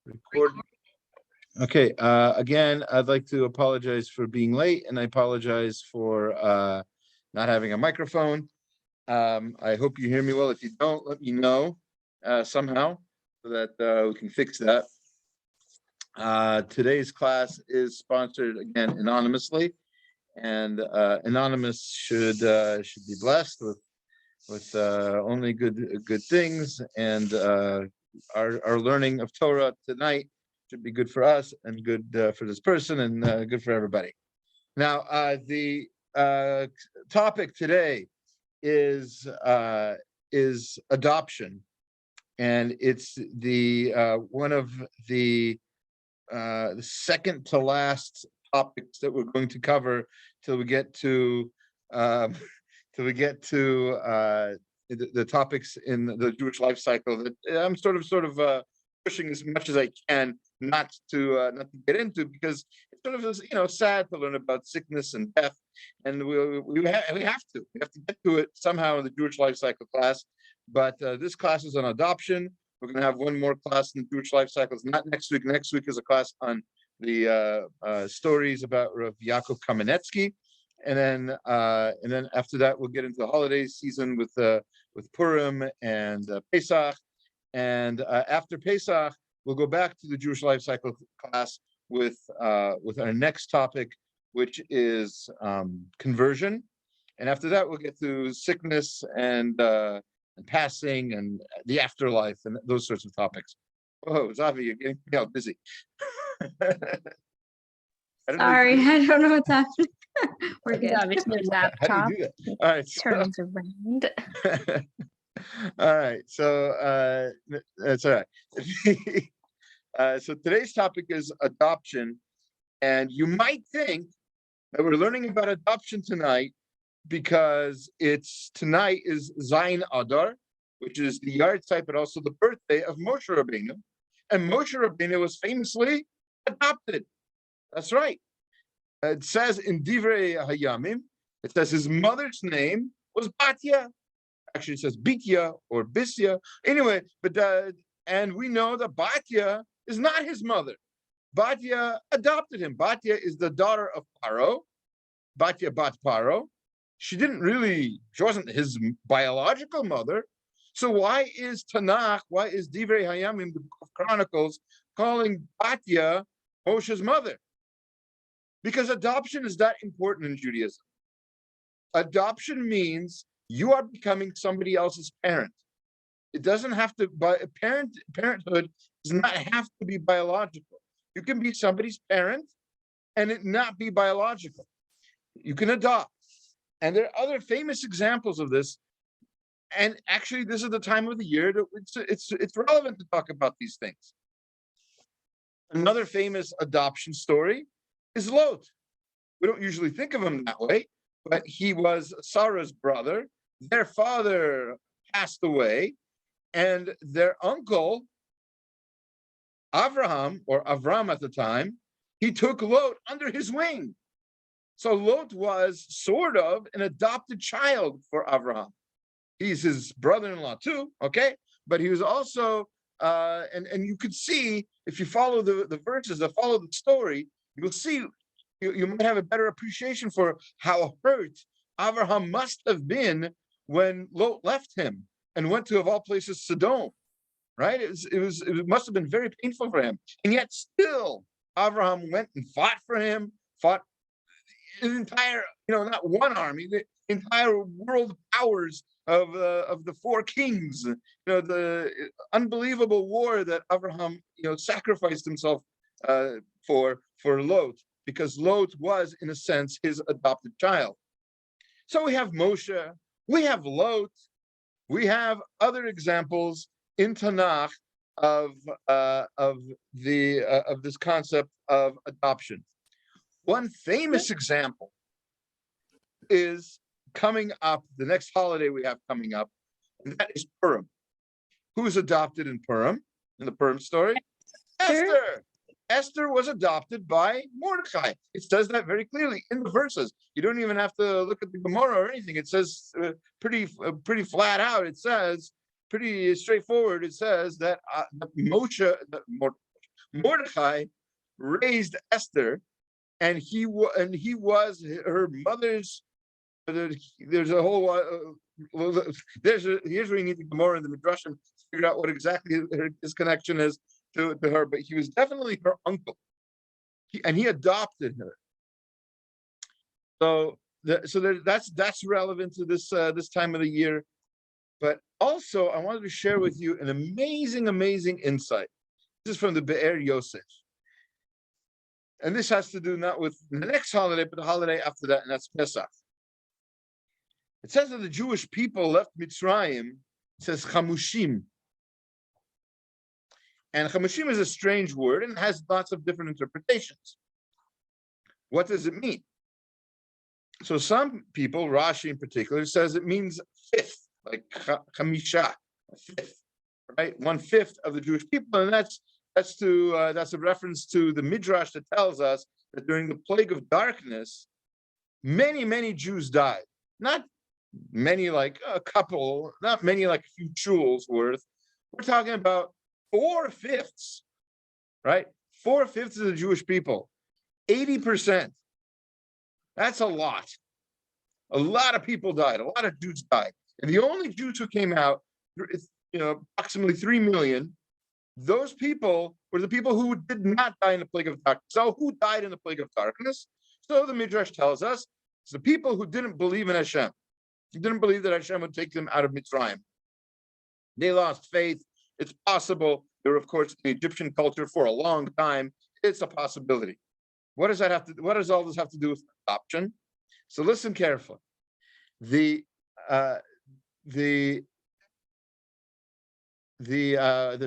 Record. Okay. Again, I'd like to apologize for being late, and I apologize for not having a microphone. I hope you hear me well. If you don't, let me know somehow so that we can fix that. Today's class is sponsored again anonymously, and anonymous should be blessed with only good things, and our learning of Torah tonight should be good for us and good for this person and good for everybody. Now, the topic today is adoption, and it's the one of the second to last topics that we're going to cover till we get to the topics in the Jewish life cycle that I'm sort of pushing as much as I can not to get into, because it's sort of sad to learn about sickness and death, and we have to get to it somehow in the Jewish life cycle class. But this class is on adoption. We're going to have one more class in the Jewish life cycles, not next week. Next week is a class on the stories about Rav Yaakov Kamenetsky, and then after that we'll get into the holiday season with Purim and Pesach, and after Pesach we'll go back to the Jewish life cycle class with our next topic, which is conversion, and after that we'll get to sickness and passing and the afterlife and those sorts of topics. Oh, Zavi, you're getting me out busy. Sorry, I don't know what's happening. We're good. How do you do that? All right. Turns around. All right. So that's all right. So today's topic is adoption, and you might think that we're learning about adoption tonight because tonight is Zayin Adar, which is the yahrzeit, but also the birthday of Moshe Rabbeinu, and Moshe Rabbeinu was famously adopted. That's right. It says in Divrei Hayamim, it says his mother's name was Batya. Actually, it says Bitya or Bisya. Anyway, but and we know that Batya is not his mother. Batya adopted him. Batya is the daughter of Paro, Batya Bat Paro. She wasn't his biological mother. So why is Tanakh, why is Divrei Hayamim, the Book of Chronicles, calling Batya Moshe's mother? Because adoption is that important in Judaism. Adoption means you are becoming somebody else's parent. It doesn't have to, parenthood does not have to be biological. You can be somebody's parent and it not be biological. You can adopt. And there are other famous examples of this. And actually, this is the time of the year that it's relevant to talk about these things. Another famous adoption story is Lot. We don't usually think of him that way, but he was Sarah's brother. Their father passed away, and their uncle, Avraham, or Avram at the time, he took Lot under his wing. So Lot was sort of an adopted child for Avraham. He's his brother-in-law too, okay? But he was also, and you could see, if you follow the verses that follow the story, you'll see, you might have a better appreciation for how hurt Avraham must have been when Lot left him and went to, of all places, Sodom, right? It must have been very painful for him. And yet still, Avraham went and fought for him, fought an entire, not one army, the entire world powers of the four kings, the unbelievable war that Avraham, sacrificed himself for Lot, because Lot was, in a sense, his adopted child. So we have Moshe, we have Lot, we have other examples in Tanakh of this concept of adoption. One famous example is coming up, the next holiday we have coming up, and that is Purim. Who's adopted in Purim, in the Purim story? Esther. Esther was adopted by Mordecai. It says that very clearly in the verses. You don't even have to look at the Gemara or anything. It says pretty flat out. It says pretty straightforward. It says that Mordecai raised Esther, and he was her mother's. There's a whole. Here's where you need to go more in the midrash and figure out what exactly his connection is to her. But he was definitely her uncle, and he adopted her. So that's relevant to this time of the year. But also, I wanted to share with you an amazing insight. This is from the Be'er Yosef. And this has to do not with the next holiday, but the holiday after that, and that's Pesach. It says that the Jewish people left Mitzrayim, it says Hamushim. And Hamushim is a strange word and has lots of different interpretations. What does it mean? So some people, Rashi in particular, says it means fifth, like Chamisha, fifth, right? 1/5 of the Jewish people, and that's a reference to the Midrash that tells us that during the plague of darkness, many Jews died. Not many like a couple, not many like a few shuls worth. We're talking about 4/5, right? 4/5 of the Jewish people, 80%. That's a lot. A lot of people died. A lot of Jews died. And the only Jews who came out, approximately 3 million, those people were the people who did not die in the plague of darkness. So who died in the plague of darkness? So the Midrash tells us it's the people who didn't believe in Hashem. Who didn't believe that Hashem would take them out of Mitzrayim. They lost faith. It's possible. They were, of course, in Egyptian culture for a long time. It's a possibility. What does all this have to do with adoption? So listen carefully. The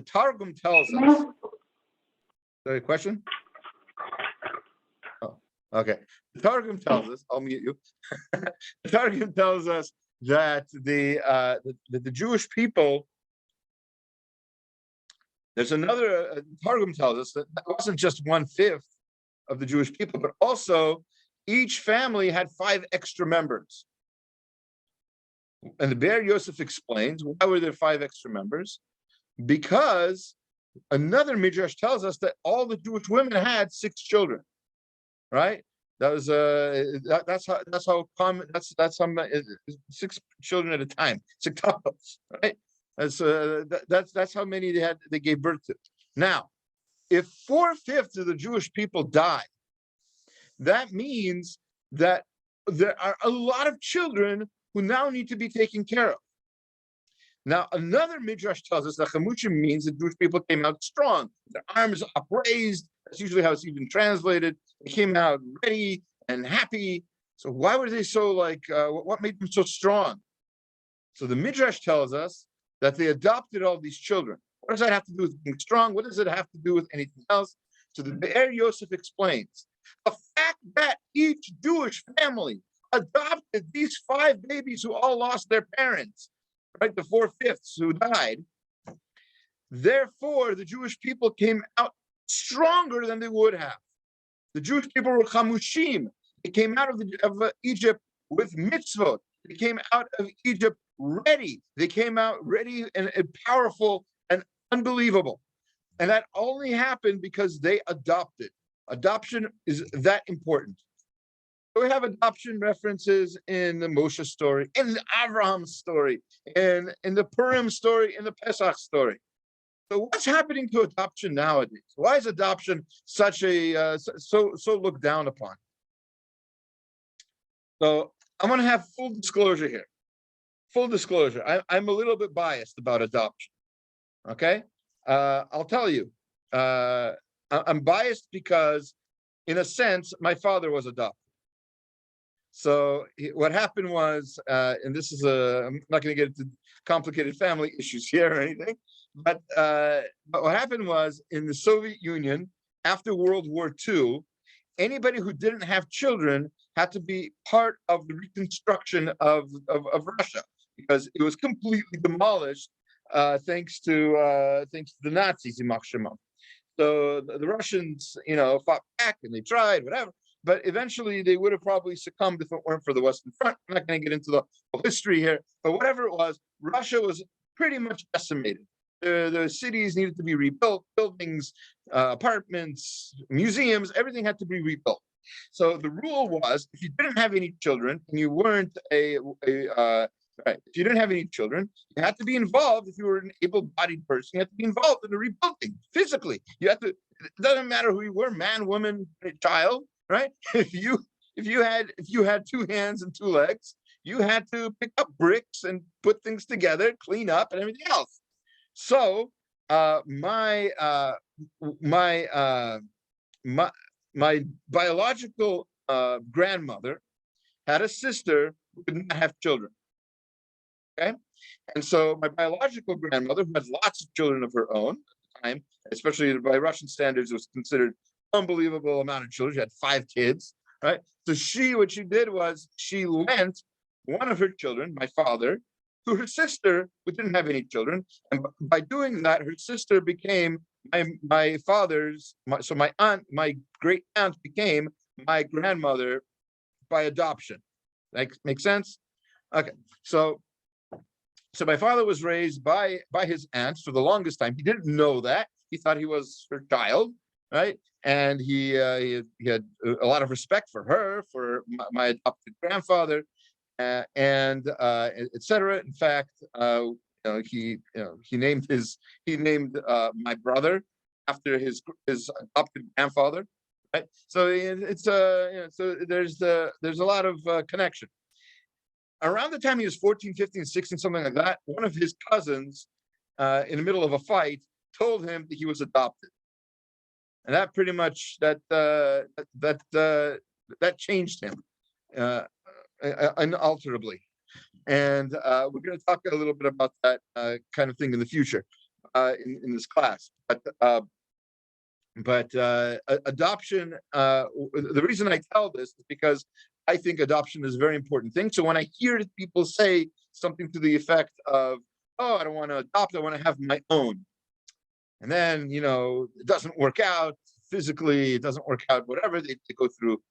Targum tells us. Sorry, question? Oh, okay. The Targum tells us. I'll mute you. The Targum tells us that the Jewish people. There's another Targum tells us that it wasn't just 1/5 of the Jewish people, but also each family had 5 extra members. And the Be'er Yosef explains, why were there 5 extra members? Because another Midrash tells us that all the Jewish women had 6 children, right? That was that's how common, that's how 6 children at a time, 6 couples, right? That's how many they gave birth to. Now, if 4/5 of the Jewish people die, that means that there are a lot of children who now need to be taken care of. Now, another Midrash tells us that Hamushim means that Jewish people came out strong, their arms upraised. That's usually how it's even translated. They came out ready and happy. So why were they so what made them so strong? So the Midrash tells us that they adopted all these children. What does that have to do with being strong? What does it have to do with anything else? So the Be'er Yosef explains, the fact that each Jewish family adopted these 5 babies who all lost their parents, right, the 4/5 who died, therefore the Jewish people came out stronger than they would have. The Jewish people were Hamushim. They came out of Egypt with mitzvot. They came out of Egypt ready. They came out ready and powerful and unbelievable. And that only happened because they adopted. Adoption is that important. So we have adoption references in the Moshe story, in the Avraham story, in the Purim story, in the Pesach story. So what's happening to adoption nowadays? Why is adoption such a so looked down upon? So I'm going to have full disclosure here. Full disclosure. I'm a little bit biased about adoption. Okay, I'll tell you. I'm biased because, in a sense, my father was adopted. So what happened was, and this is I'm not going to get into complicated family issues here or anything, but what happened was, in the Soviet Union, after World War II, anybody who didn't have children had to be part of the reconstruction of Russia, because it was completely demolished thanks to the Nazis, Ymach Shemam. So the Russians, fought back and they tried, whatever. But eventually they would have probably succumbed if it weren't for the Western Front. I'm not going to get into the whole history here, but whatever it was, Russia was pretty much decimated. The cities needed to be rebuilt, buildings, apartments, museums, everything had to be rebuilt. So the rule was, if you didn't have any children and you weren't right, if you didn't have any children, you had to be involved. If you were an able-bodied person, you had to be involved in the rebuilding physically. You have to. It doesn't matter who you were, man, woman, child, right? If you had 2 hands and 2 legs, you had to pick up bricks and put things together, clean up, and everything else. So my my biological grandmother had a sister who did not have children. Okay, and so my biological grandmother, who had lots of children of her own at the time, especially by Russian standards, it was considered unbelievable amount of children. She had 5 kids, right? So what she did was she lent one of her children, my father, to her sister, who didn't have any children, and by doing that, her sister became my father's. So my aunt, my great aunt, became my grandmother by adoption. Make sense? Okay, so my father was raised by his aunt for the longest time. He didn't know that. He thought he was her child, right? And he had a lot of respect for her, for my adopted grandfather, and etc. In fact, he named my brother after his adopted grandfather, right? So it's so there's a lot of connection. Around the time he was 14, 15, 16, something like that, one of his cousins, in the middle of a fight, told him that he was adopted, and that pretty much that changed him unalterably. And we're going to talk a little bit about that kind of thing in the future in this class. But adoption, the reason I tell this is because I think adoption is a very important thing. So when I hear people say something to the effect of, oh, I don't want to adopt, I want to have my own. And then, it doesn't work out physically, it doesn't work out, whatever, they go through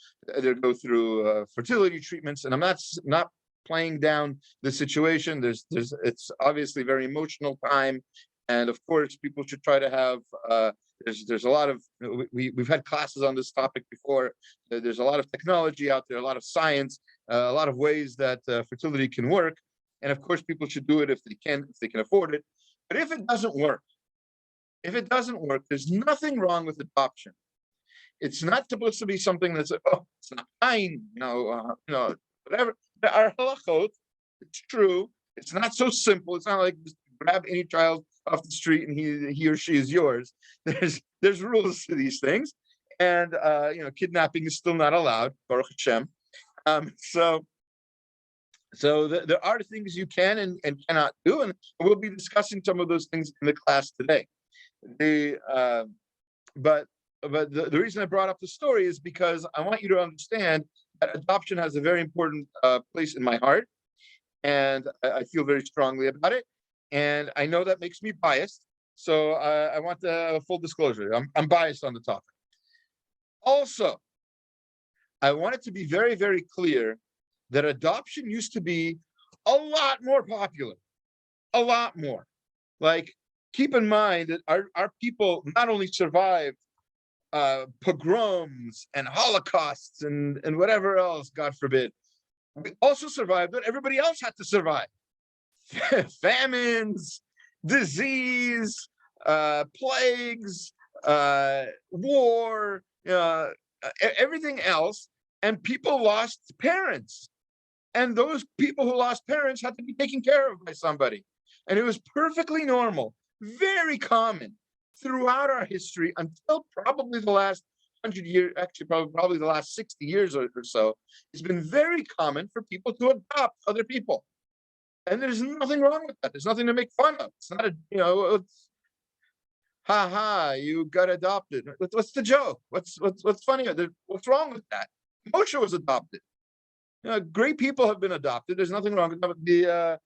fertility treatments. And I'm not playing down the situation. It's obviously very emotional time. And of course, people should try to have, there's a lot of, we've had classes on this topic before. There's a lot of technology out there, a lot of science, a lot of ways that fertility can work. And of course, people should do it if they can afford it. But if it doesn't work, there's nothing wrong with adoption. It's not supposed to be something that's, oh, it's not fine, whatever. There are halachot. It's true. It's not so simple. It's not like just grab any child off the street and he or she is yours. There's rules to these things, and kidnapping is still not allowed, Baruch Hashem. So there are things you can and cannot do, and we'll be discussing some of those things in the class today. But the reason I brought up the story is because I want you to understand that adoption has a very important place in my heart, and I feel very strongly about it. And I know that makes me biased, so I want the full disclosure. I'm biased on the topic. Also, I want it to be very, very clear that adoption used to be a lot more popular, a lot more. Like, keep in mind that our people not only survived pogroms and holocausts and whatever else, God forbid, we also survived what everybody else had to survive. Famines, disease, plagues, war, everything else, and people lost parents. And those people who lost parents had to be taken care of by somebody. And it was perfectly normal, very common throughout our history until probably the last 100 years, actually probably the last 60 years or so. It's been very common for people to adopt other people. And there's nothing wrong with that. There's nothing to make fun of. It's not it's, you got adopted. What's the joke? What's funny? What's wrong with that? Moshe was adopted. Great people have been adopted. There's nothing wrong with that.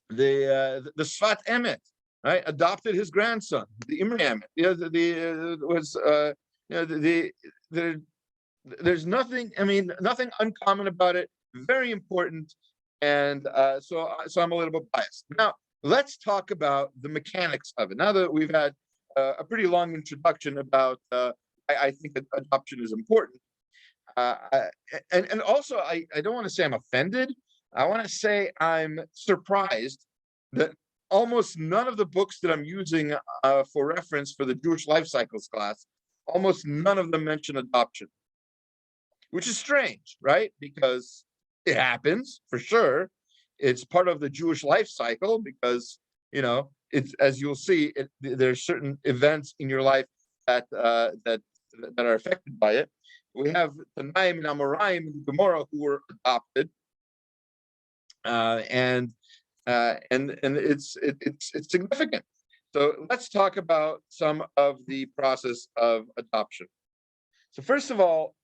The Sfat Emet, right, adopted his grandson, the Imri Emet. There's nothing. Nothing uncommon about it. Very important. And so I'm a little bit biased. Now, let's talk about the mechanics of it. Now that we've had a pretty long introduction about I think that adoption is important. And also, I don't want to say I'm offended. I want to say I'm surprised that almost none of the books that I'm using for reference for the Jewish life cycles class, almost none of them mention adoption, which is strange, right? Because it happens for sure. It's part of the Jewish life cycle because, it's, as you'll see, there's certain events in your life that are affected by it. We have Tanaim and Amoraim in Gemara who were adopted, and it's significant. So let's talk about some of the process of adoption. So first of all,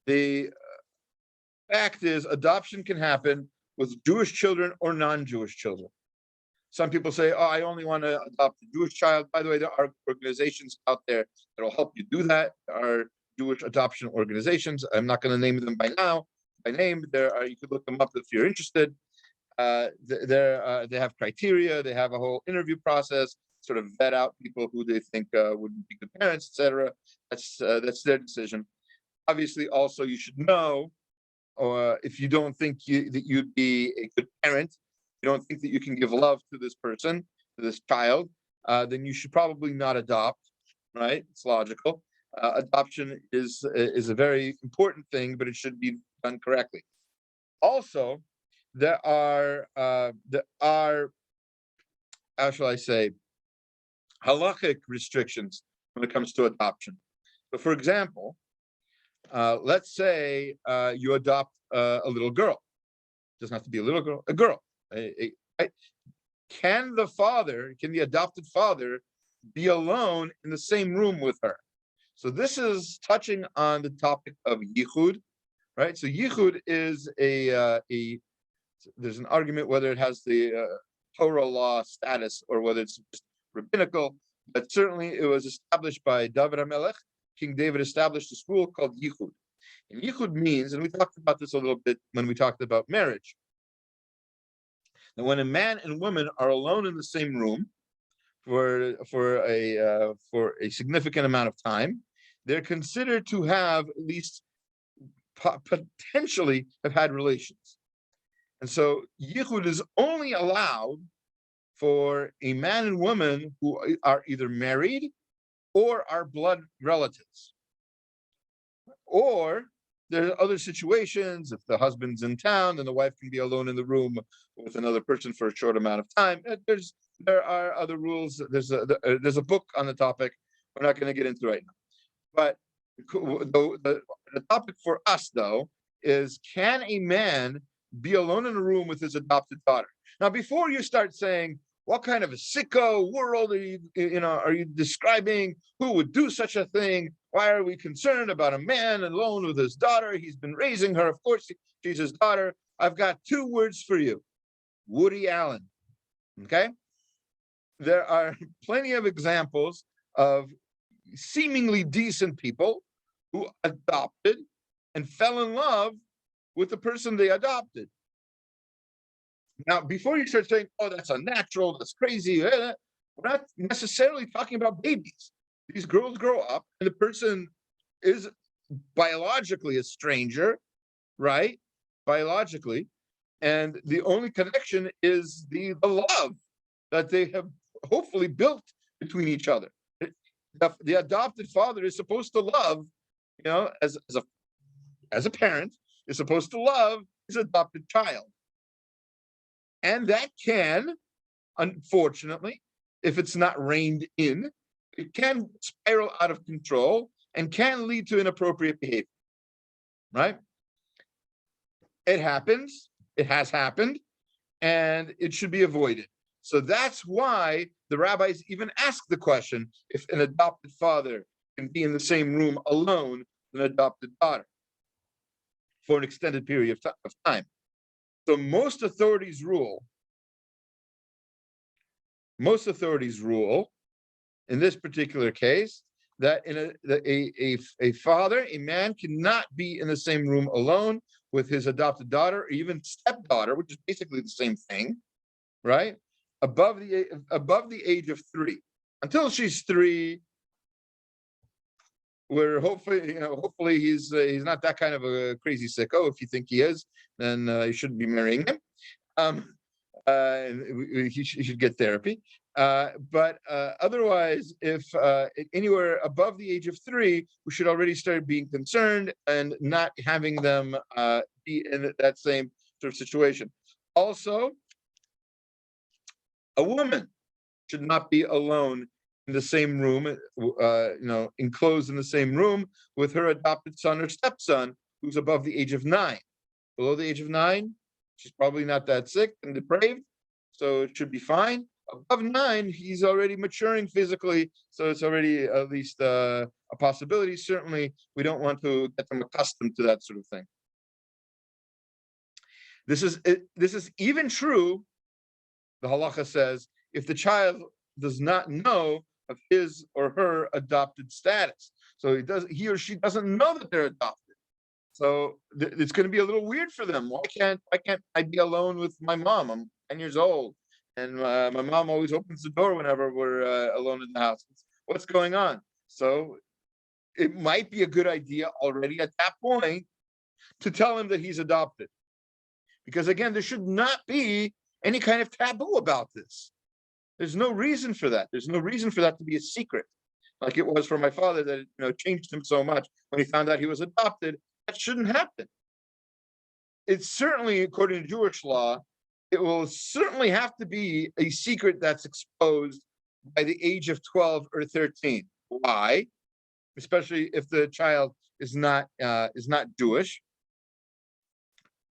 the fact is adoption can happen with Jewish children or non-Jewish children. Some people say, oh, I only want to adopt a Jewish child. By the way, there are organizations out there that will help you do that. There are Jewish adoption organizations. I'm not going to name them by name. You could look them up if you're interested. They have criteria. They have a whole interview process, sort of vet out people who they think would be good parents, etc. That's their decision. Obviously, also you should know, or if you don't think that you'd be a good parent, you don't think that you can give love to this person, to this child, then you should probably not adopt, right? It's logical. Adoption is a very important thing, but it should be done correctly. Also, there are how shall I say, halachic restrictions when it comes to adoption. So, for example, let's say you adopt a little girl. It doesn't have to be a little girl, a girl. Can the adopted father be alone in the same room with her? So this is touching on the topic of yichud, right? So yichud is there's an argument whether it has the Torah law status or whether it's just rabbinical, but certainly it was established by David HaMelech. King David established a school called yichud. And yichud means, and we talked about this a little bit when we talked about marriage, that when a man and woman are alone in the same room for a significant amount of time, they're considered to have at least potentially have had relations. And so yichud is only allowed for a man and woman who are either married or are blood relatives. Or there are other situations. If the husband's in town, then the wife can be alone in the room with another person for a short amount of time. There are other rules. There's a book on the topic. We're not going to get into right now. But the topic for us, though, is can a man be alone in a room with his adopted daughter? Now, before you start saying, what kind of a sicko world are you describing? Who would do such a thing? Why are we concerned about a man alone with his daughter? He's been raising her. Of course, she's his daughter. I've got two words for you. Woody Allen. Okay? There are plenty of examples of seemingly decent people who adopted and fell in love with the person they adopted. Now, before you start saying, oh, that's unnatural, that's crazy, we're not necessarily talking about babies. These girls grow up and the person is biologically a stranger, right? Biologically. And the only connection is the love that they have hopefully built between each other. The adopted father is supposed to love, as a parent, is supposed to love his adopted child. And that can, unfortunately, if it's not reined in, it can spiral out of control and can lead to inappropriate behavior, right? It happens, it has happened, and it should be avoided. So that's why the rabbis even ask the question if an adopted father can be in the same room alone with an adopted daughter for an extended period of time. So most authorities rule in this particular case that a father, a man, cannot be in the same room alone with his adopted daughter, or even stepdaughter, which is basically the same thing, right? Above the age of 3. Until she's 3, where hopefully he's not that kind of a crazy sicko. If you think he is, then you shouldn't be marrying him. He should get therapy. But otherwise, if anywhere above the age of 3, we should already start being concerned and not having them be in that same sort of situation. Also, a woman should not be alone in the same room, enclosed in the same room with her adopted son or stepson who's above the age of 9. Below the age of 9, she's probably not that sick and depraved, so it should be fine. Above 9, he's already maturing physically, so it's already at least a possibility. Certainly, we don't want to get them accustomed to that sort of thing. This is even true, the halacha says, if the child does not know of his or her adopted status. So he or she doesn't know that they're adopted. So it's going to be a little weird for them. Why can't I be alone with my mom? I'm 10 years old, and my mom always opens the door whenever we're alone in the house. What's going on? So it might be a good idea already at that point to tell him that he's adopted. Because again, there should not be any kind of taboo about this. There's no reason for that. There's no reason for that to be a secret, like it was for my father, that it changed him so much when he found out he was adopted. That shouldn't happen. It's certainly, according to Jewish law, it will certainly have to be a secret that's exposed by the age of 12 or 13. Why? Especially if the child is not Jewish.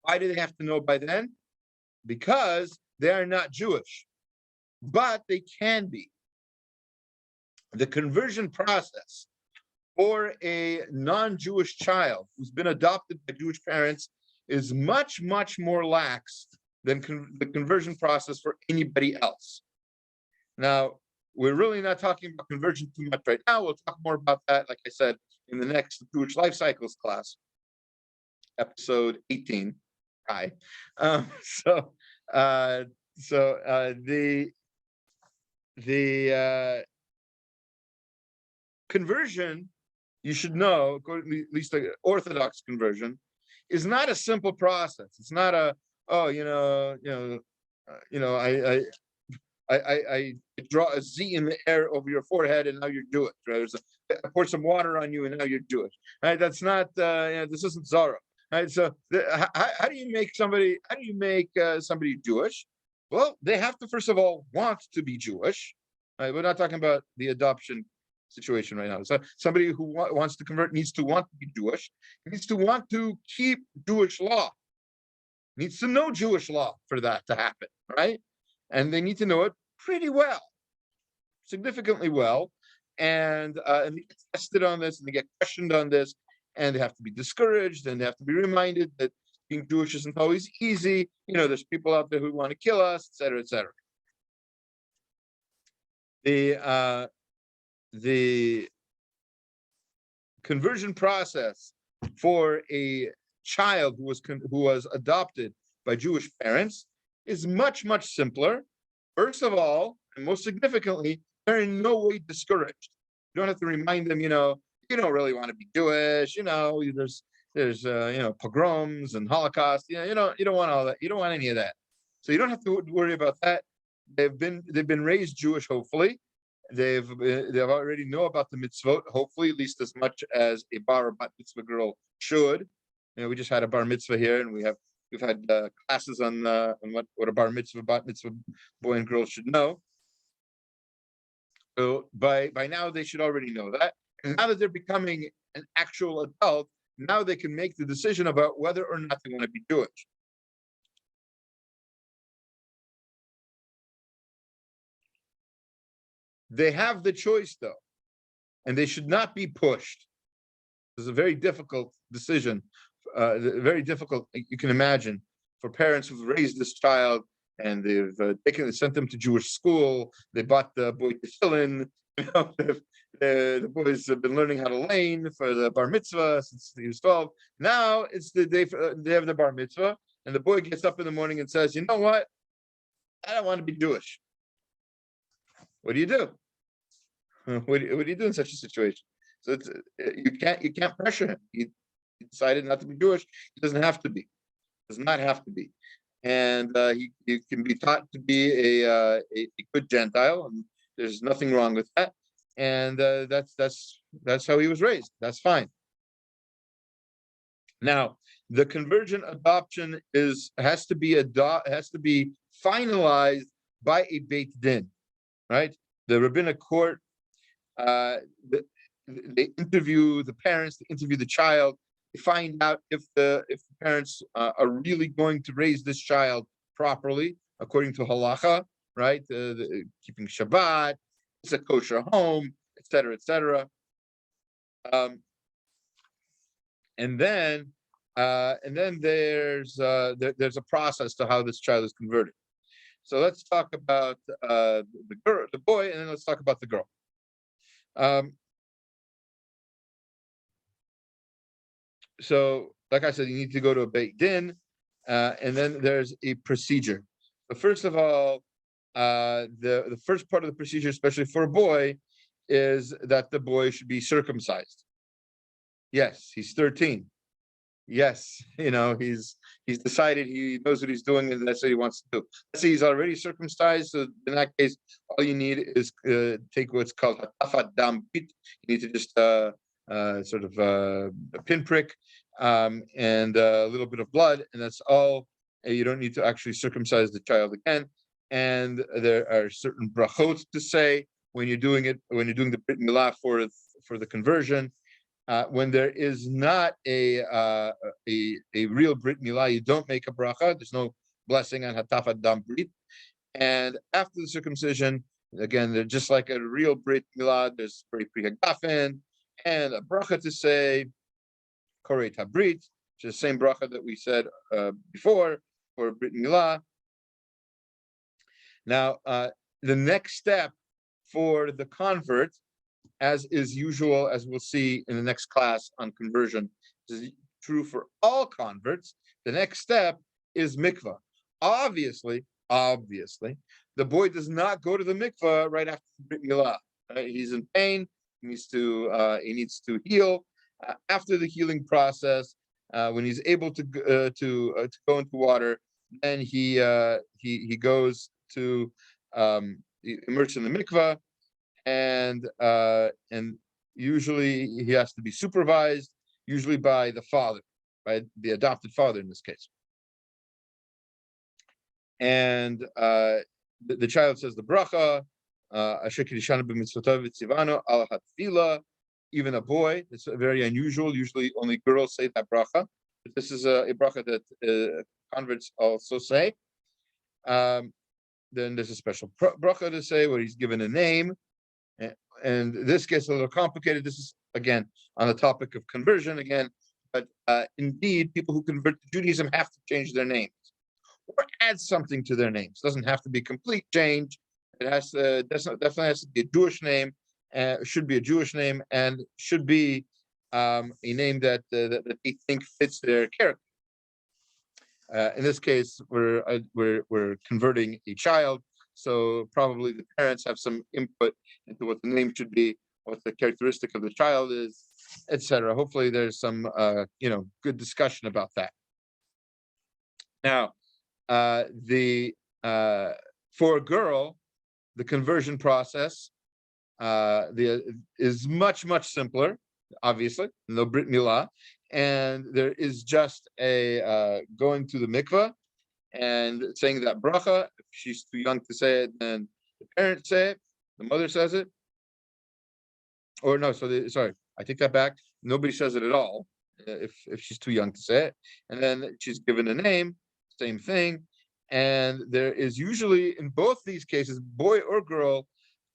Why do they have to know by then? Because they are not Jewish, but they can be. The conversion process for a non-Jewish child who's been adopted by Jewish parents is much, much more lax than the conversion process for anybody else. Now, we're really not talking about conversion too much right now. We'll talk more about that, like I said, in the next Jewish life cycles class, episode 18. Hi. The conversion, you should know, at least the Orthodox conversion, is not a simple process. It's not I draw a Z in the air over your forehead and now you're Jewish. Right? I pour some water on you and now you're Jewish. Right? That's not. This isn't Zorro. Right? So how do you make somebody? How do you make somebody Jewish? Well, they have to first of all want to be Jewish. Right? We're not talking about the adoption situation right now. So somebody who wants to convert needs to want to be Jewish. Needs to want to keep Jewish law. Needs to know Jewish law for that to happen. Right? And they need to know it pretty well, significantly well, and they get tested on this, and they get questioned on this, and they have to be discouraged, and they have to be reminded that being Jewish isn't always easy. There's people out there who want to kill us, et cetera, et cetera. The conversion process for a child who was adopted by Jewish parents is much, much simpler. First of all, and most significantly, they're in no way discouraged. You don't have to remind them, you don't really want to be Jewish. There's pogroms and Holocaust. You don't want all that. You don't want any of that. So you don't have to worry about that. They've been raised Jewish. Hopefully, they've already know about the mitzvot. Hopefully, at least as much as a bar or bat mitzvah girl should. We just had a bar mitzvah here, and we've had classes on what a bar mitzvah, bat mitzvah boy and girl should know. So by now they should already know that. And now that they're becoming an actual adult, now they can make the decision about whether or not they want to be Jewish. They have the choice, though, and they should not be pushed. It's a very difficult decision. Very difficult, you can imagine, for parents who've raised this child and they've sent them to Jewish school. They bought the boy tefillin. The boys have been learning how to lane for the bar mitzvah since he was 12. Now it's the day they have the bar mitzvah, and the boy gets up in the morning and says, "You know what? I don't want to be Jewish." What do you do? What do you do in such a situation? So you can't pressure him. He decided not to be Jewish. He doesn't have to be. Does not have to be, and he can be taught to be a good Gentile, and there's nothing wrong with that. And that's how he was raised. That's fine. Now, the conversion adoption has to be finalized by a Beit Din, right? The rabbinic court. They interview the parents. They interview the child. They find out if the parents are really going to raise this child properly according to halacha, right? Keeping Shabbat, it's a kosher home, etc., etc. And then there's a process to how this child is converted. So let's talk about the boy, and then let's talk about the girl. So, like I said, you need to go to a Beit Din, and then there's a procedure. So first of all, the first part of the procedure, especially for a boy, is that the boy should be circumcised. Yes, he's 13. Yes, he's decided, he knows what he's doing, and that's what he wants to do. Let's say he's already circumcised. So in that case, all you need is take what's called hatafat dam brit. You need to just sort of a pinprick and a little bit of blood, and that's all. You don't need to actually circumcise the child again. And there are certain brachot to say when you're doing the brit milah for the conversion. When there is not a real brit milah, you don't make a bracha. There's no blessing on hatafat dam brit. And after the circumcision, again, they're just like a real brit milah. There's pri hagafen and a bracha to say, korei tabrit, which is the same bracha that we said before for brit milah. Now, the next step for the convert, as is usual, as we'll see in the next class on conversion, is true for all converts. The next step is mikvah. Obviously, the boy does not go to the mikvah right after brit milah. He's in pain. He needs to heal. After the healing process, when he's able to go into water, then he goes to immerse in the mikvah. And usually he has to be supervised, usually by the father, by the adopted father in this case. And the child says the bracha, asher kiddushanu b'mitzvotav v'tzivanu al hatfila. Even a boy, it's very unusual. Usually only girls say that bracha, but this is a bracha that converts also say. Then there's a special bracha to say where he's given a name. And this gets a little complicated. This is, again, on the topic of conversion again. But indeed, people who convert to Judaism have to change their names or add something to their names. It doesn't have to be complete change. It has to, definitely has to be a Jewish name. Should be a Jewish name, and should be a name that they think fits their character. In this case, we're converting a child. So probably the parents have some input into what the name should be, what the characteristic of the child is, etc. Hopefully there's some good discussion about that. Now, for a girl, the conversion process is much simpler, obviously, no brit milah, and there is just a going to the mikvah and saying that bracha. If she's too young to say it, then the parents say it, the mother says it. Or no, sorry, I take that back. Nobody says it at all if she's too young to say it. And then she's given a name, same thing. And there is usually, in both these cases, boy or girl,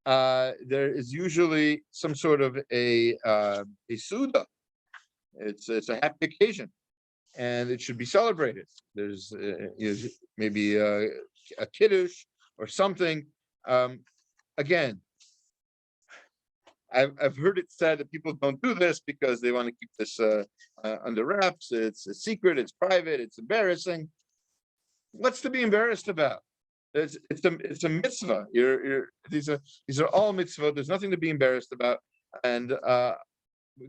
there is usually some sort of a suda. It's a happy occasion, and it should be celebrated. There's maybe a kiddush or something. Again, I've heard it said that people don't do this because they want to keep this under wraps. It's a secret. It's private. It's embarrassing. What's to be embarrassed about? It's a mitzvah. These are all mitzvah. There's nothing to be embarrassed about, and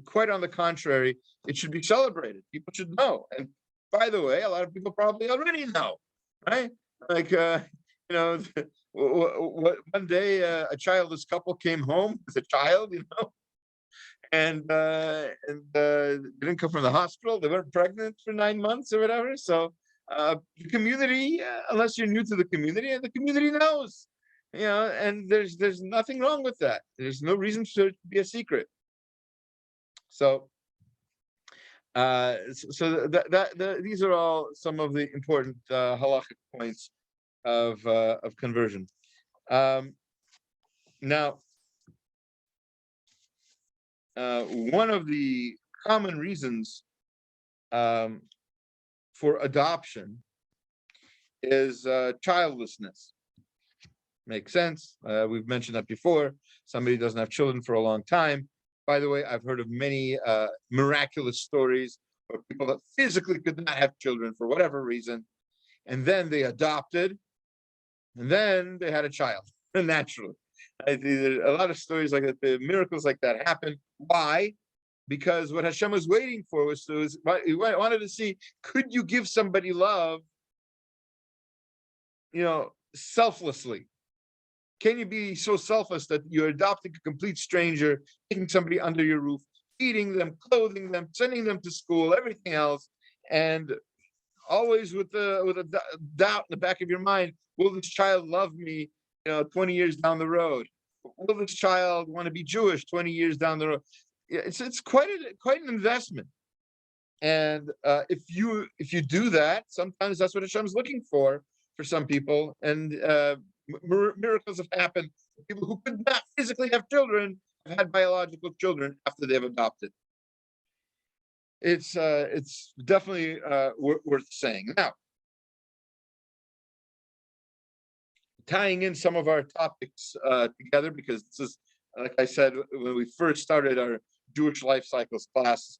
quite on the contrary, it should be celebrated. People should know. And by the way, a lot of people probably already know, right? Like one day a childless couple came home with a child, and they didn't come from the hospital. They weren't pregnant for 9 months or whatever. So the community, unless you're new to the community knows, and there's nothing wrong with that. There's no reason for it to be a secret. So these are all some of the important halachic points of conversion. Now, one of the common reasons for adoption is childlessness. Makes sense. We've mentioned that before. Somebody doesn't have children for a long time. By the way, I've heard of many miraculous stories of people that physically could not have children for whatever reason, and then they adopted, and then they had a child naturally. A lot of stories like that, the miracles like that happen. Why? Because what Hashem was waiting for was he wanted to see, could you give somebody love, selflessly? Can you be so selfless that you're adopting a complete stranger, taking somebody under your roof, feeding them, clothing them, sending them to school, everything else, and always with a doubt in the back of your mind, will this child love me, 20 years down the road? Will this child want to be Jewish 20 years down the road? It's quite an investment. And if you do that, sometimes that's what Hashem's looking for some people, and miracles have happened. People who could not physically have children have had biological children after they've adopted. It's definitely worth saying. Now, tying in some of our topics together, because this is, like I said, when we first started our Jewish life cycles class,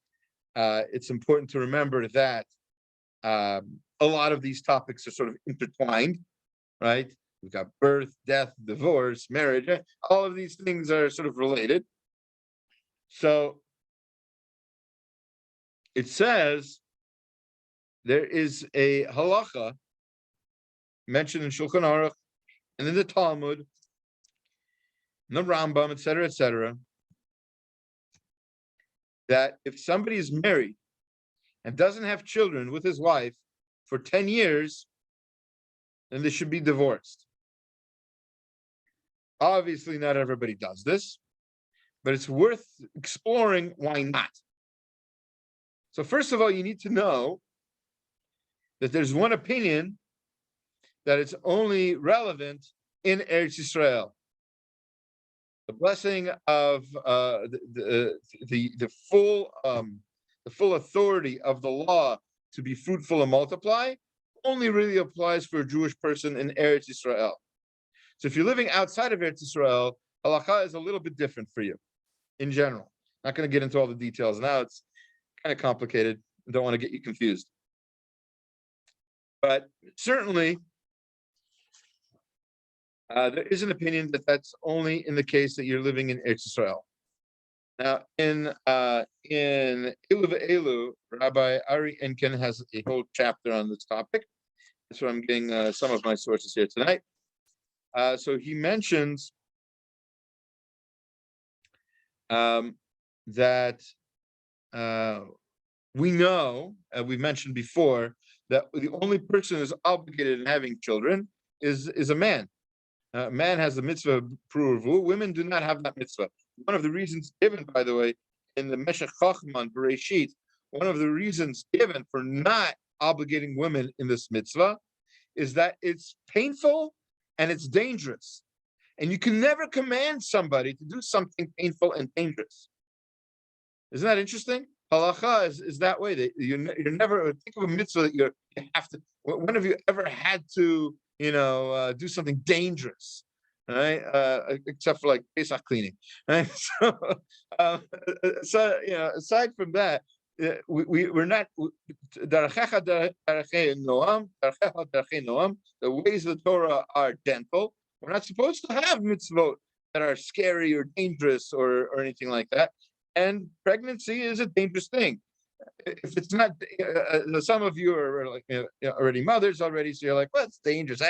it's important to remember that a lot of these topics are sort of intertwined, right? We've got birth, death, divorce, marriage. All of these things are sort of related. So it says there is a halacha mentioned in Shulchan Aruch and in the Talmud, in the Rambam, etc., that if somebody is married and doesn't have children with his wife for 10 years, then they should be divorced. Obviously, not everybody does this, but it's worth exploring why not. So first of all, you need to know that there's one opinion that it's only relevant in Eretz Yisrael. The blessing of the full authority of the law to be fruitful and multiply only really applies for a Jewish person in Eretz Yisrael. So if you're living outside of Eretz Yisrael, halakha is a little bit different for you in general. Not going to get into all the details now. It's kind of complicated. I don't want to get you confused. But certainly, there is an opinion that that's only in the case that you're living in Eretz Yisrael. Now, in Elu Ve'elu, Rabbi Ari Enken has a whole chapter on this topic. That's where I'm getting some of my sources here tonight. So he mentions that we know, we've mentioned before, that the only person who's obligated in having children is a man. Man has the mitzvah of pruruvu. Women do not have that mitzvah. One of the reasons given, by the way, in the Meshech Chochmah Bereshit, one of the reasons given for not obligating women in this mitzvah is that it's painful and it's dangerous. And you can never command somebody to do something painful and dangerous. Isn't that interesting? Halacha is that way. That you're never, think of a mitzvah that you have to, when have you ever had to, do something dangerous, right? Except for like Pesach cleaning, right? So aside from that, we're not the ways of the Torah are dental. We're not supposed to have mitzvot that are scary or dangerous or anything like that. And pregnancy is a dangerous thing. If it's not, some of you are like already mothers already, so you're like, well, it's dangerous.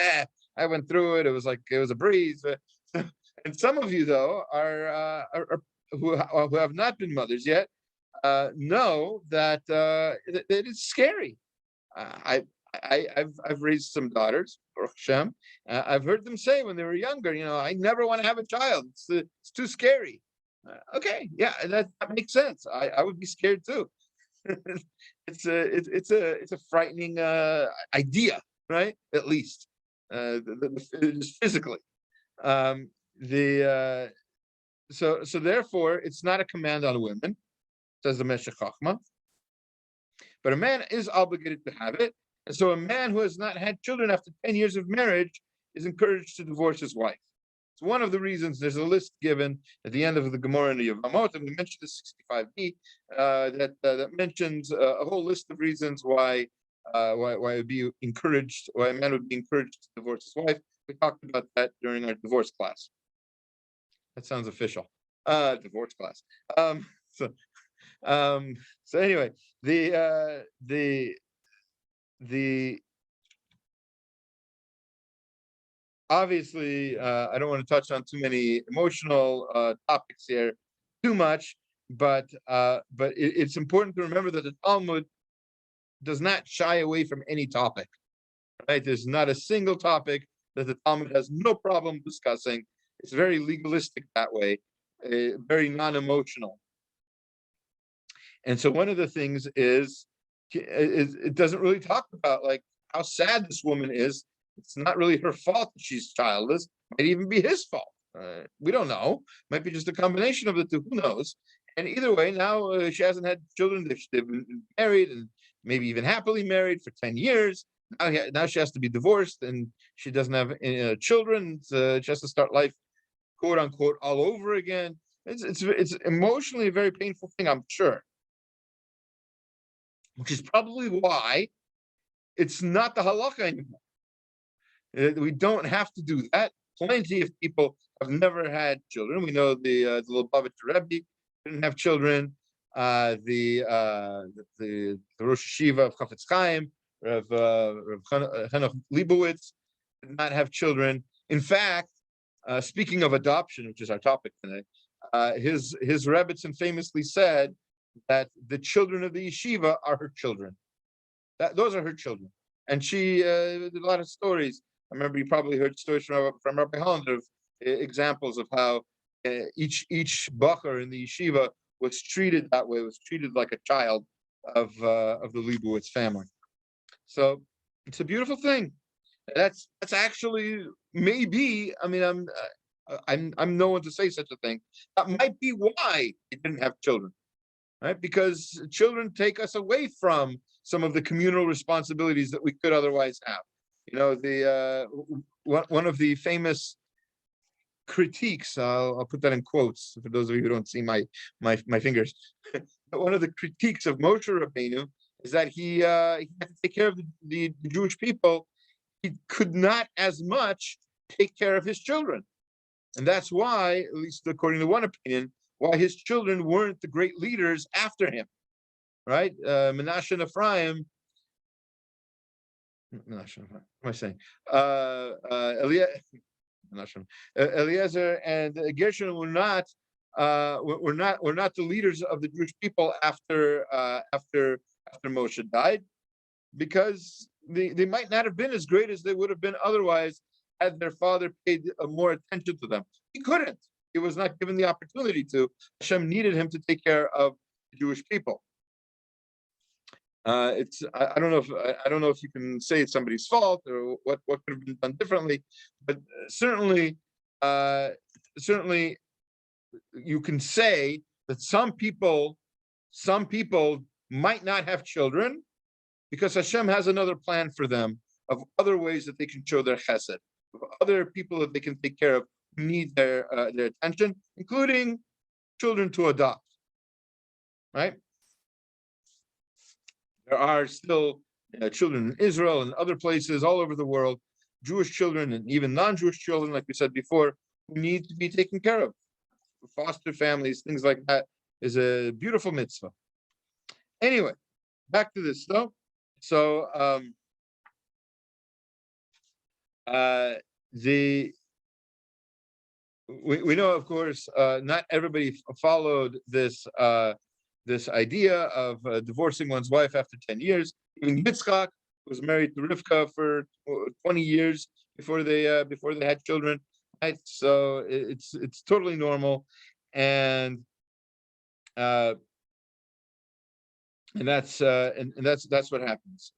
I went through it. It was like it was a breeze. And some of you though are who have not been mothers yet know that that it is scary. I've raised some daughters, Baruch Hashem. I've heard them say when they were younger, I never want to have a child. It's too scary. Okay, yeah, that makes sense. I would be scared too. It's a frightening idea, right? At least just physically. So therefore, it's not a command on women, says the Meshech Chochmah, but a man is obligated to have it. And so a man who has not had children after 10 years of marriage is encouraged to divorce his wife. It's one of the reasons. There's a list given at the end of the Gemara in the Yevamot, and we mentioned the 65b, that mentions a whole list of reasons why it would be encouraged, why a man would be encouraged to divorce his wife. We talked about that during our divorce class. That sounds official. Divorce class. So anyway, the obviously I don't want to touch on too many emotional topics here too much, but it's important to remember that the Talmud does not shy away from any topic. Right? There's not a single topic that the Talmud has no problem discussing. It's very legalistic that way, very non-emotional. And so one of the things is it doesn't really talk about like how sad this woman is. It's not really her fault that she's childless. It might even be his fault. We don't know. Might be just a combination of the two. Who knows? And either way, now she hasn't had children. They've been married and maybe even happily married for 10 years. Now she has to be divorced and she doesn't have children. She has to start life, quote unquote, all over again. It's emotionally a very painful thing, I'm sure. Which is probably why it's not the halacha anymore. We don't have to do that. Plenty of people have never had children. We know the Lubavitcher Rebbe didn't have children. The Rosh Yeshiva of Chafetz Chaim, Rav Henoch Leibowitz, did not have children. In fact, speaking of adoption, which is our topic today, his Rebbitzin famously said that the children of the yeshiva are her children. Those are her children. And she did a lot of stories. I remember you probably heard stories from Rabbi Hollander of examples of how each bacher in the yeshiva was treated that way, was treated like a child of the Leibowitz family. So it's a beautiful thing. That's actually maybe. I mean, I'm no one to say such a thing. That might be why he didn't have children, right? Because children take us away from some of the communal responsibilities that we could otherwise have. One of the famous critiques, I'll put that in quotes for those of you who don't see my fingers. One of the critiques of Moshe Rabbeinu is that he had to take care of the Jewish people. He could not as much take care of his children. And that's why, at least according to one opinion, why his children weren't the great leaders after him, right? Menashe and Ephraim. What am I saying? Eliezer and Gershon were not the leaders of the Jewish people after Moshe died, because they might not have been as great as they would have been otherwise had their father paid more attention to them. He couldn't. He was not given the opportunity to. Hashem needed him to take care of the Jewish people. I don't know if you can say it's somebody's fault or what could have been done differently, but certainly you can say that some people might not have children because Hashem has another plan for them of other ways that they can show their chesed, of other people that they can take care of who need their attention, including children to adopt. Right? There are still children in Israel and other places all over the world, Jewish children and even non-Jewish children, like we said before, who need to be taken care of. Foster families, things like that, is a beautiful mitzvah. Anyway, back to this though. So we know, of course, not everybody followed this this idea of divorcing one's wife after 10 years. Even Yitzchak was married to Rivka for 20 years before they had children. Right? So it's totally normal, and that's what happens.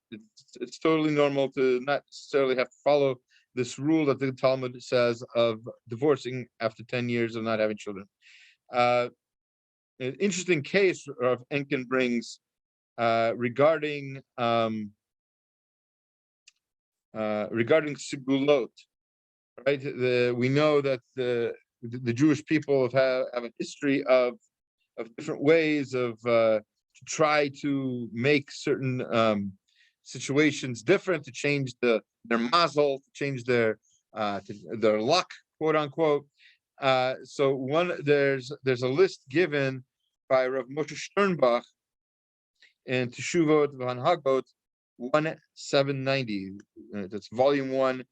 It's totally normal to not necessarily have to follow this rule that the Talmud says of divorcing after 10 years of not having children. An interesting case of Enkin brings regarding sigulot. Right, we know that the Jewish people have a history of different ways of to try to make certain situations different, to change their mazel, to change their luck, quote unquote. So there's a list given by Rav Moshe Sternbach in Teshuvot V'Hanhagot 1790. That's volume 1.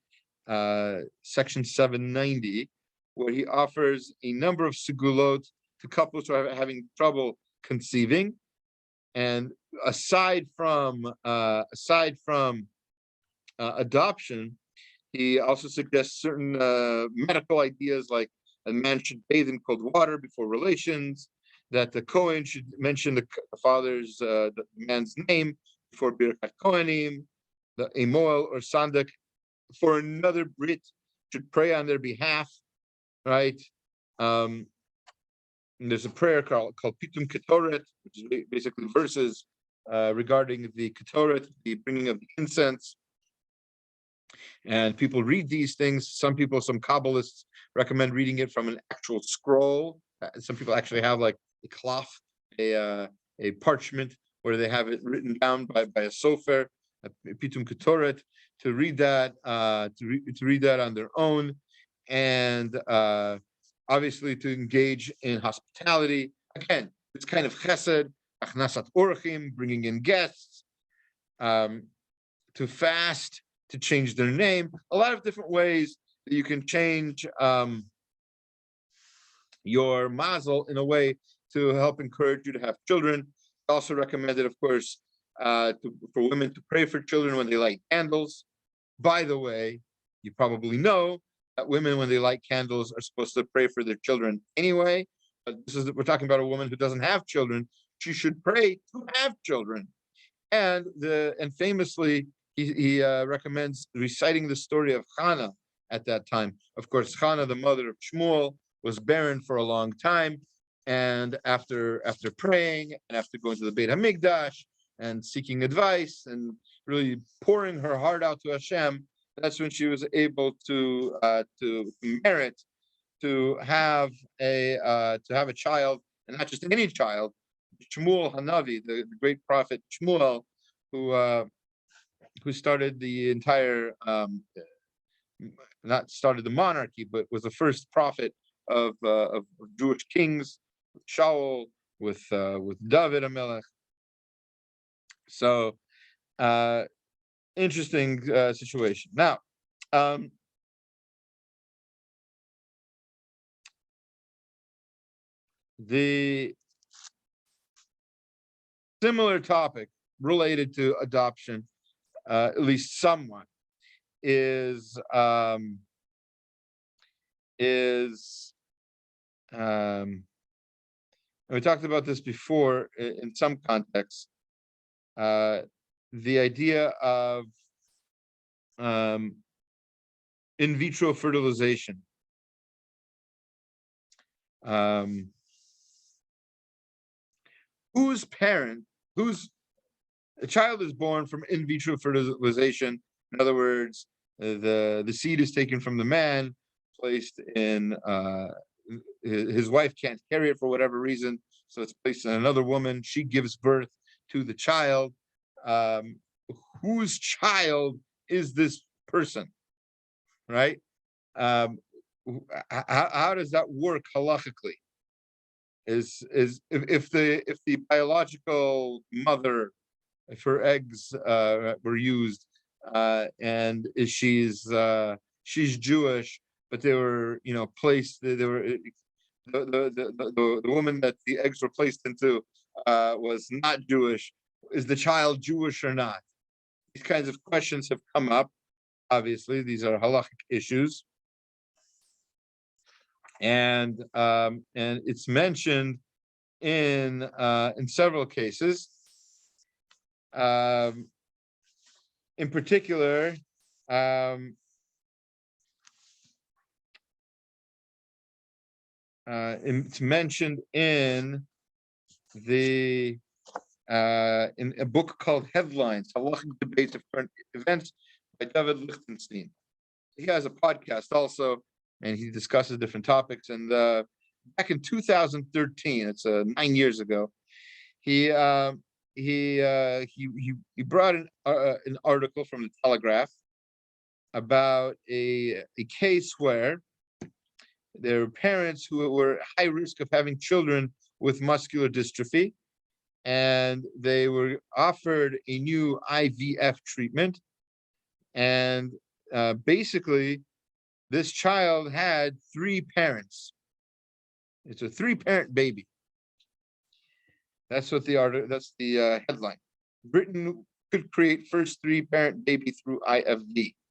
Section 790, where he offers a number of segulot to couples who are having trouble conceiving, and aside from adoption, he also suggests certain medical ideas, like a man should bathe in cold water before relations, that the Kohen should mention the man's name before Birkat Kohanim, the Emoel or Sandak for another Brit should pray on their behalf, right? And there's a prayer called Pitum Ketoret, which is basically verses regarding the Ketoret, the bringing of the incense. And people read these things. Some Kabbalists recommend reading it from an actual scroll. Some people actually have like a cloth, a parchment where they have it written down by a sofer, a Pitum Ketoret, to read that to read that on their own, and obviously to engage in hospitality. Again, it's kind of chesed, achnasat orchim, bringing in guests, to fast, to change their name. A lot of different ways that you can change your mazel in a way to help encourage you to have children. Also recommended, of course, for women to pray for children when they light candles. By the way, you probably know that women, when they light candles, are supposed to pray for their children anyway. But we're talking about a woman who doesn't have children. She should pray to have children. And famously, he recommends reciting the story of Hannah at that time. Of course, Hannah, the mother of Shmuel, was barren for a long time. And after praying and after going to the Beit HaMikdash and seeking advice and really pouring her heart out to Hashem, that's when she was able to merit to have a child, and not just any child. Shmuel Hanavi, the great prophet Shmuel, who started the entire not started the monarchy, but was the first prophet of Jewish kings, with Shaul, with David HaMelech. So interesting situation. Now, the similar topic related to adoption, at least somewhat, is we talked about this before in some contexts, the idea of in vitro fertilization. Whose a child is born from in vitro fertilization? In other words, the seed is taken from the man, placed in his wife can't carry it for whatever reason, so it's placed in another woman. She gives birth to the child. Whose child is this person, right? How does that work halachically? Is if the biological mother, if her eggs were used, and she's Jewish, but they were placed, they were the woman that the eggs were placed into was not Jewish. Is the child Jewish or not? These kinds of questions have come up. Obviously, these are halachic issues, and it's mentioned in several cases. In particular, it's mentioned in a book called Headlines: Halachic Debates of Current Events by David Lichtenstein. He has a podcast also, and he discusses different topics. And back in 2013, it's 9 years ago, he brought an article from the Telegraph about a case where there were parents who were at high risk of having children with muscular dystrophy, and they were offered a new IVF treatment. And basically, this child had 3 parents. It's a 3-parent baby. That's what that's the headline. Britain could create first 3-parent baby through IVF.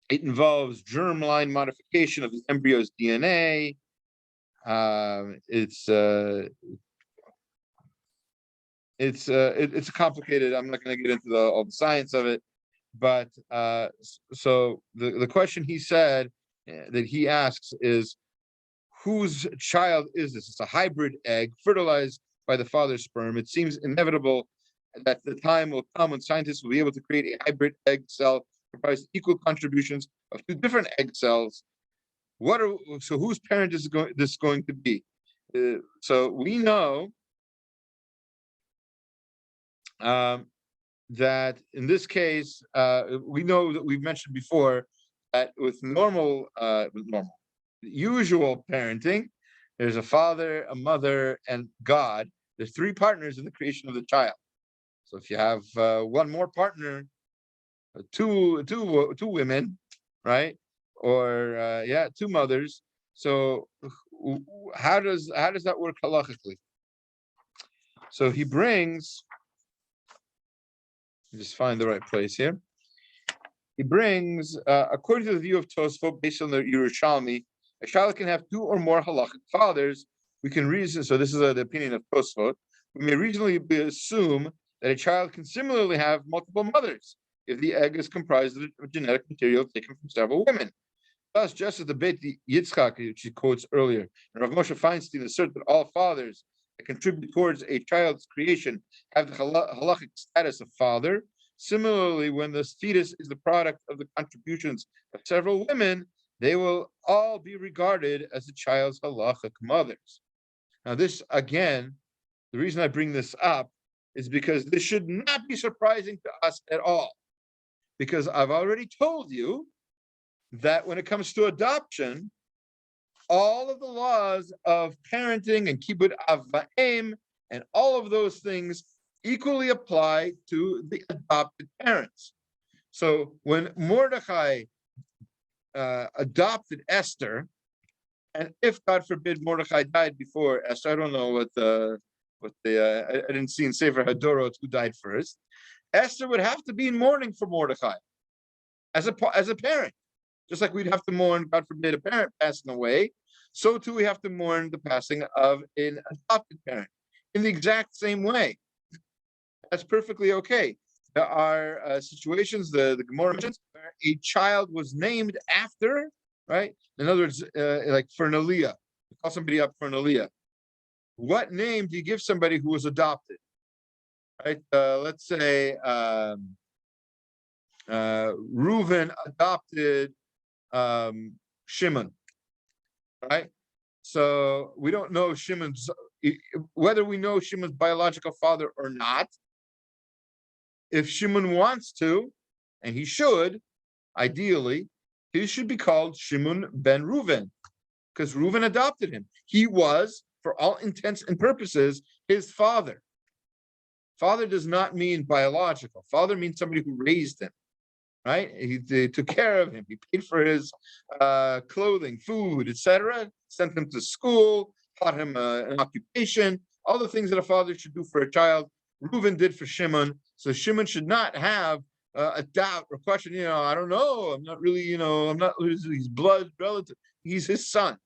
It involves germline modification of the embryo's DNA. It's complicated. I'm not going to get into all the science of it, but so the question he said that he asks is, whose child is this? It's a hybrid egg fertilized by the father's sperm. It seems inevitable that the time will come when scientists will be able to create a hybrid egg cell comprised of equal contributions of 2 different egg cells. So whose parent is this going to be? So we know that in this case, we know that we've mentioned before that with usual parenting, there's a father, a mother, and God. There's 3 partners in the creation of the child. So if you have one more partner, two women, right? Or 2 mothers. So how does that work halachically? So he brings, just find the right place here. He brings, according to the view of Tosfot, based on the Yerushalmi, a child can have 2 or more halachic fathers. We can reason, so this is the opinion of Tosfot. We may reasonably assume that a child can similarly have multiple mothers if the egg is comprised of genetic material taken from several women. Thus, just as the Beit Yitzchak, which he quotes earlier, and Rav Moshe Feinstein assert that all fathers that contribute towards a child's creation have the halachic status of father, similarly, when the fetus is the product of the contributions of several women, they will all be regarded as the child's halachic mothers. Now, this, again, the reason I bring this up is because this should not be surprising to us at all. Because I've already told you that when it comes to adoption, all of the laws of parenting and kibbud av va'em and all of those things equally apply to the adopted parents. So when Mordecai adopted Esther, and if God forbid Mordecai died before Esther, I don't know what I didn't see in Sefer Hadorot who died first. Esther would have to be in mourning for Mordecai as a parent, just like we'd have to mourn, God forbid, a parent passing away. So too we have to mourn the passing of an adopted parent in the exact same way. That's perfectly okay. There are situations, the Gemara mentions, where a child was named after, right? In other words, like for an aliyah, you call somebody up for an aliyah. What name do you give somebody who was adopted? Right? Let's say Reuven adopted Shimon, right? So we don't know Shimon's, whether we know Shimon's biological father or not. If Shimon wants to, and he should, ideally, he should be called Shimon ben Reuven, because Reuven adopted him. He was, for all intents and purposes, his father. Father does not mean biological. Father means somebody who raised him, right? He took care of him. He paid for his clothing, food, etc. Sent him to school, taught him an occupation, all the things that a father should do for a child. Reuven did for Shimon. So Shimon should not have a doubt or question, I don't know. I'm not really, I'm not his blood relative. He's his son.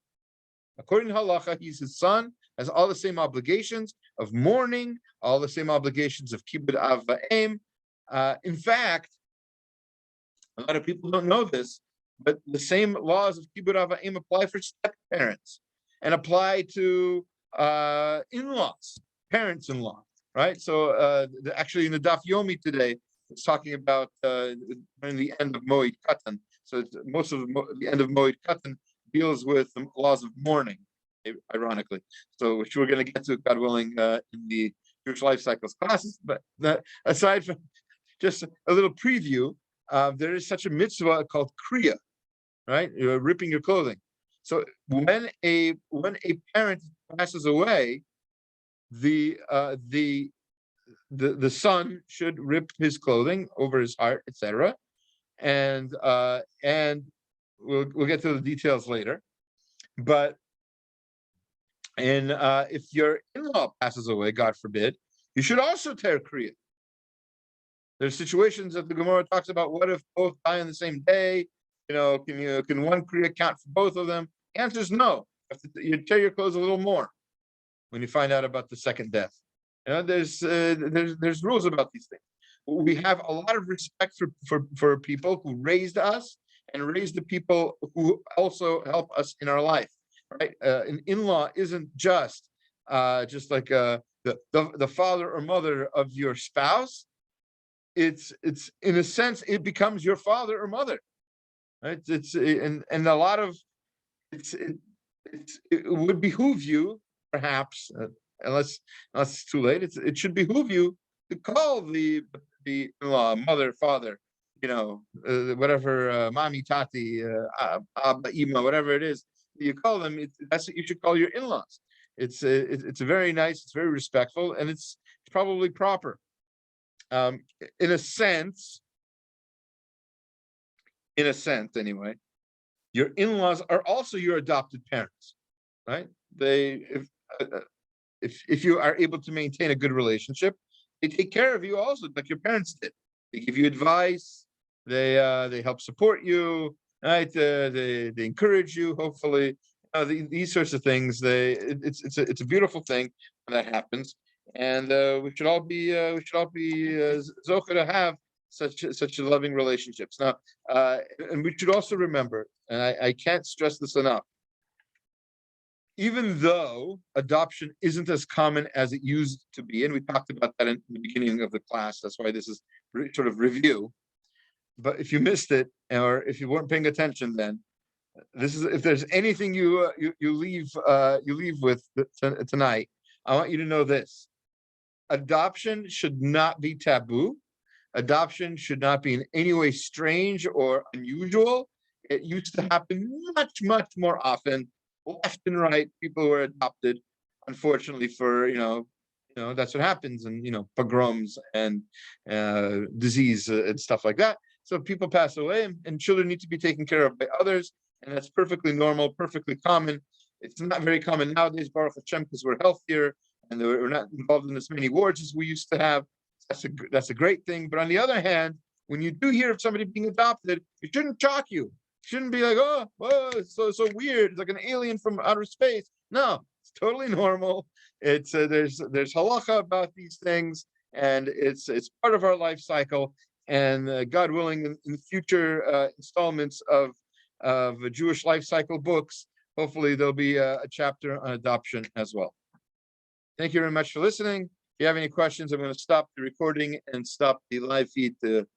According to halacha, he's his son, has all the same obligations of mourning, all the same obligations of kibbud av va'em. In fact, a lot of people don't know this, but the same laws of kibbud av va'em apply for step-parents and apply to in-laws, parents-in-law, right? So actually in the Daf Yomi today, it's talking about in the end of Moed Katan. So most of the end of Moed Katan deals with the laws of mourning, ironically. So which we're going to get to, God willing, in the Jewish life cycles classes. But aside from just a little preview, there is such a mitzvah called kriya, right? You're ripping your clothing. So when a parent passes away, the son should rip his clothing over his heart, etc. And we'll get to the details later. But if your in-law passes away, God forbid, you should also tear kriya. There's situations that the Gemara talks about. What if both die on the same day? Can one kriya count for both of them? The answer is no. You tear your clothes a little more when you find out about the second death. There's rules about these things. We have a lot of respect for people who raised us and raised the people who also help us in our life. Right? An in-law isn't just like the father or mother of your spouse. It's in a sense it becomes your father or mother. Right? And a lot of it would behoove you, perhaps, unless it's too late. It should behoove you to call the in-law mother, father, whatever, mommy, tati, abba, ima, whatever it is you call them. That's what you should call your in-laws. It's very nice. It's very respectful, and it's probably proper. In a sense, anyway, your in-laws are also your adopted parents, right? If you are able to maintain a good relationship, they take care of you also, like your parents did. They give you advice. They help support you, right? They encourage you. Hopefully, these sorts of things. It's a beautiful thing when that happens, and we should all be zocher to have such loving relationships. Now, and we should also remember, and I can't stress this enough. Even though adoption isn't as common as it used to be, and we talked about that in the beginning of the class, that's why this is sort of review. But if you missed it, or if you weren't paying attention, then this is, if there's anything you leave with tonight, I want you to know this: adoption should not be taboo. Adoption should not be in any way strange or unusual. It used to happen much, much more often. Left and right, people were adopted. Unfortunately, for that's what happens, and pogroms and disease and stuff like that. So people pass away, and children need to be taken care of by others, and that's perfectly normal, perfectly common. It's not very common nowadays, Baruch Hashem, because we're healthier and we're not involved in as many wars as we used to have. That's a great thing. But on the other hand, when you do hear of somebody being adopted, it shouldn't shock you. Shouldn't be like, oh, it's so weird. It's like an alien from outer space. No, it's totally normal. It's there's halacha about these things, and it's part of our life cycle. And God willing, in the future installments of Jewish life cycle books, hopefully there'll be a chapter on adoption as well. Thank you very much for listening. If you have any questions, I'm going to stop the recording and stop the live feed to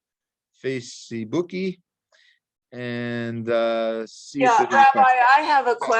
Facebooky and see if Yeah, there's any Rabbi, I have a question.